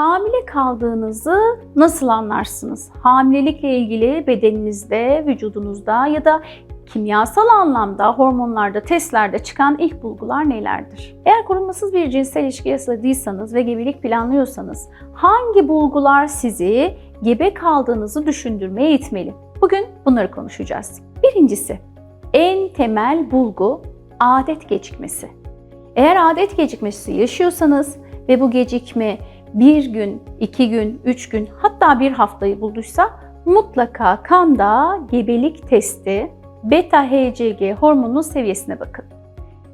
Hamile kaldığınızı nasıl anlarsınız? Hamilelikle ilgili bedeninizde, vücudunuzda ya da kimyasal anlamda, hormonlarda, testlerde çıkan ilk bulgular nelerdir? Eğer korunmasız bir cinsel ilişki yaşadıysanız ve gebelik planlıyorsanız hangi bulgular sizi gebe kaldığınızı düşündürmeye itmeli? Bugün bunları konuşacağız. Birincisi, en temel bulgu adet gecikmesi. Eğer adet gecikmesi yaşıyorsanız ve bu gecikme 1 gün, 2 gün, 3 gün hatta bir haftayı bulduysa mutlaka kanda gebelik testi beta-HCG hormonunun seviyesine bakın.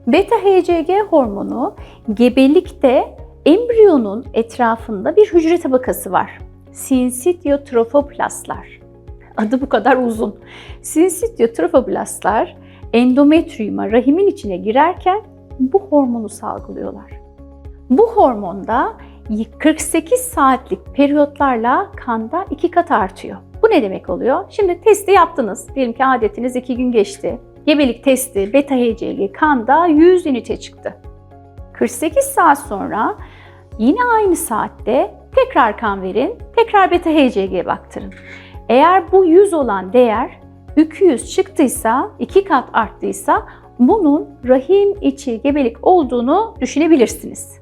Beta-HCG hormonu gebelikte embriyonun etrafında bir hücre tabakası var. Sinsitiotrofoblastlar. Adı bu kadar uzun. Sinsitiotrofoblastlar endometriyuma, rahimin içine girerken bu hormonu salgılıyorlar. Bu hormonda 48 saatlik periyotlarla kanda 2 kat artıyor. Bu ne demek oluyor? Şimdi testi yaptınız. Diyelim ki adetiniz 2 gün geçti. Gebelik testi beta-HCG kanda 100 ünite çıktı. 48 saat sonra yine aynı saatte tekrar kan verin, tekrar beta-HCG'ye baktırın. Eğer bu 100 olan değer 200 çıktıysa, 2 kat arttıysa bunun rahim içi gebelik olduğunu düşünebilirsiniz.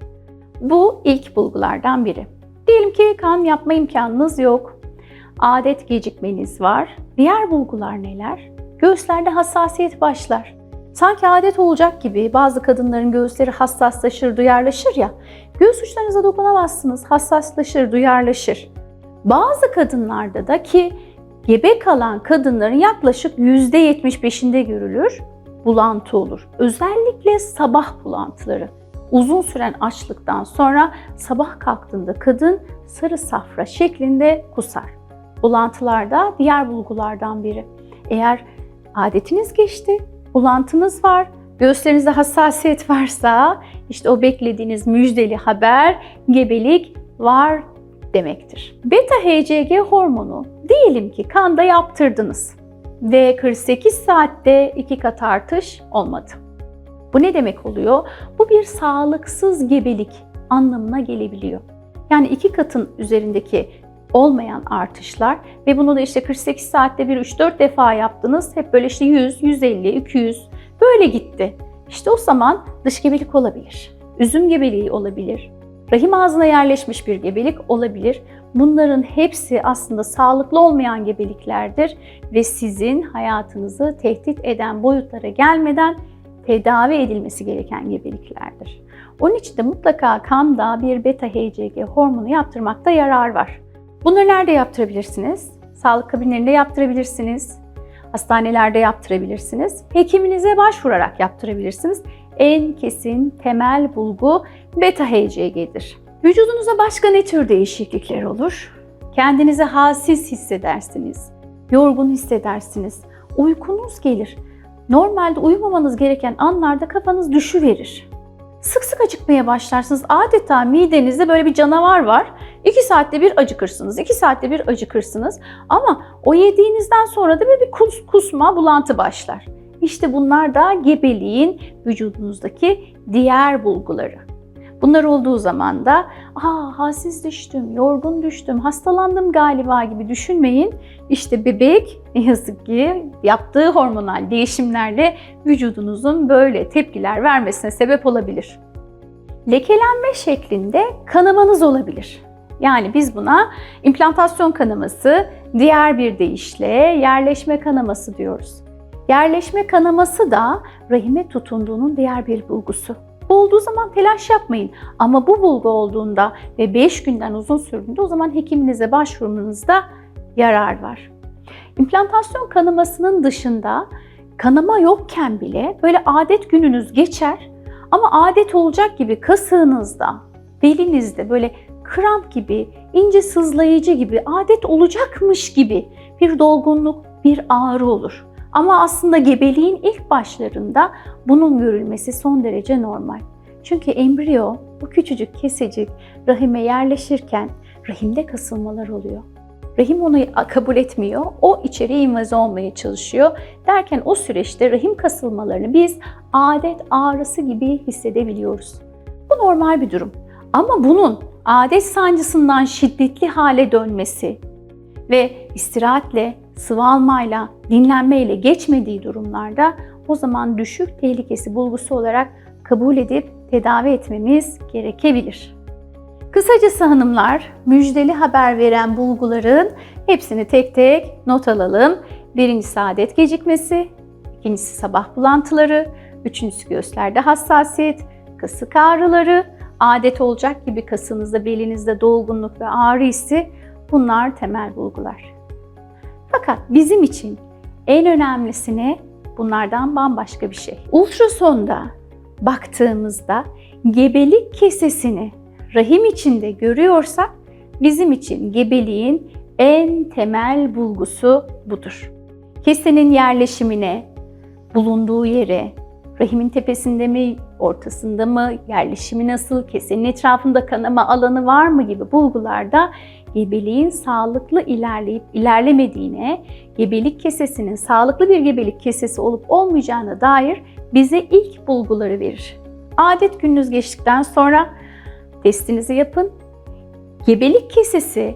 Bu ilk bulgulardan biri. Diyelim ki kan yapma imkanınız yok. Adet gecikmeniz var. Diğer bulgular neler? Göğüslerde hassasiyet başlar. Sanki adet olacak gibi bazı kadınların göğüsleri hassaslaşır, duyarlaşır ya. Göğüs uçlarınıza dokunamazsınız, hassaslaşır, duyarlaşır. Bazı kadınlarda da ki gebe kalan kadınların yaklaşık %75'inde görülür, bulantı olur. Özellikle sabah bulantıları. Uzun süren açlıktan sonra sabah kalktığında kadın sarı safra şeklinde kusar. Bulantılar da diğer bulgulardan biri. Eğer adetiniz geçti, bulantınız var, göğüslerinizde hassasiyet varsa işte o beklediğiniz müjdeli haber gebelik var demektir. Beta-HCG hormonu diyelim ki kanda yaptırdınız ve 48 saatte 2 kat artış olmadı. Bu ne demek oluyor? Bu bir sağlıksız gebelik anlamına gelebiliyor. Yani 2 katın üzerindeki olmayan artışlar ve bunu da işte 48 saatte bir 3-4 defa yaptınız. Hep böyle işte 100, 150, 200 böyle gitti. İşte o zaman dış gebelik olabilir. Üzüm gebeliği olabilir. Rahim ağzına yerleşmiş bir gebelik olabilir. Bunların hepsi aslında sağlıklı olmayan gebeliklerdir ve sizin hayatınızı tehdit eden boyutlara gelmeden tedavi edilmesi gereken gebeliklerdir. Onun için de mutlaka kanda bir beta-HCG hormonu yaptırmakta yarar var. Bunları nerede yaptırabilirsiniz? Sağlık kabinlerinde yaptırabilirsiniz. Hastanelerde yaptırabilirsiniz. Hekiminize başvurarak yaptırabilirsiniz. En kesin temel bulgu beta-HCG'dir. Vücudunuza başka ne tür değişiklikler olur? Kendinizi halsiz hissedersiniz. Yorgun hissedersiniz. Uykunuz gelir. Normalde uyumamanız gereken anlarda kafanız düşüverir. Sık sık acıkmaya başlarsınız. Adeta midenizde böyle bir canavar var. 2 saatte bir acıkırsınız, 2 saatte bir acıkırsınız. Ama o yediğinizden sonra da böyle bir kusma, bulantı başlar. İşte bunlar da gebeliğin vücudunuzdaki diğer bulguları. Bunlar olduğu zaman da halsiz düştüm, yorgun düştüm, hastalandım galiba gibi düşünmeyin. İşte bebek ne yazık ki yaptığı hormonal değişimlerle vücudunuzun böyle tepkiler vermesine sebep olabilir. Lekelenme şeklinde kanamanız olabilir. Yani biz buna implantasyon kanaması, diğer bir deyişle yerleşme kanaması diyoruz. Yerleşme kanaması da rahime tutunduğunun diğer bir bulgusu. Bu olduğu zaman telaş yapmayın ama bu bulgu olduğunda ve 5 günden uzun sürdüğünde o zaman hekiminize başvurmanızda yarar var. İmplantasyon kanamasının dışında kanama yokken bile böyle adet gününüz geçer ama adet olacak gibi kasığınızda, belinizde böyle kramp gibi, ince sızlayıcı gibi, adet olacakmış gibi bir dolgunluk, bir ağrı olur. Ama aslında gebeliğin ilk başlarında bunun görülmesi son derece normal. Çünkü embriyo bu küçücük kesecik rahime yerleşirken rahimde kasılmalar oluyor. Rahim onu kabul etmiyor, o içeriye invaze olmaya çalışıyor. Derken o süreçte rahim kasılmalarını biz adet ağrısı gibi hissedebiliyoruz. Bu normal bir durum. Ama bunun adet sancısından şiddetli hale dönmesi ve istirahatle, sıvı almayla, dinlenmeyle geçmediği durumlarda o zaman düşük tehlikesi bulgusu olarak kabul edip tedavi etmemiz gerekebilir. Kısacası hanımlar, müjdeli haber veren bulguların hepsini tek tek not alalım. Birincisi adet gecikmesi, ikincisi sabah bulantıları, üçüncüsü göğüslerde hassasiyet, kasık ağrıları, adet olacak gibi kasınızda, belinizde dolgunluk ve ağrı hissi, bunlar temel bulgular. Fakat bizim için en önemlisi ne? Bunlardan bambaşka bir şey. Ultrasonda baktığımızda gebelik kesesini rahim içinde görüyorsak bizim için gebeliğin en temel bulgusu budur. Kesenin yerleşimine, bulunduğu yere, rahimin tepesinde mi, ortasında mı, yerleşimi nasıl, kesenin etrafında kanama alanı var mı gibi bulgularda gebeliğin sağlıklı ilerleyip ilerlemediğine, gebelik kesesinin sağlıklı bir gebelik kesesi olup olmayacağına dair bize ilk bulguları verir. Adet gününüz geçtikten sonra testinizi yapın. Gebelik kesesi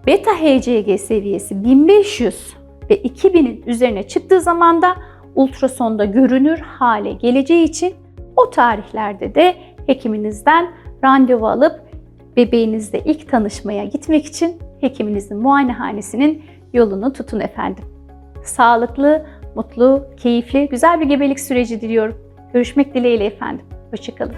beta HCG seviyesi 1500 ve 2000'in üzerine çıktığı zaman da ultrasonda görünür hale geleceği için o tarihlerde de hekiminizden randevu alıp bebeğinizle ilk tanışmaya gitmek için hekiminizin muayenehanesinin yolunu tutun efendim. Sağlıklı, mutlu, keyifli, güzel bir gebelik süreci diliyorum. Görüşmek dileğiyle efendim. Hoşça kalın.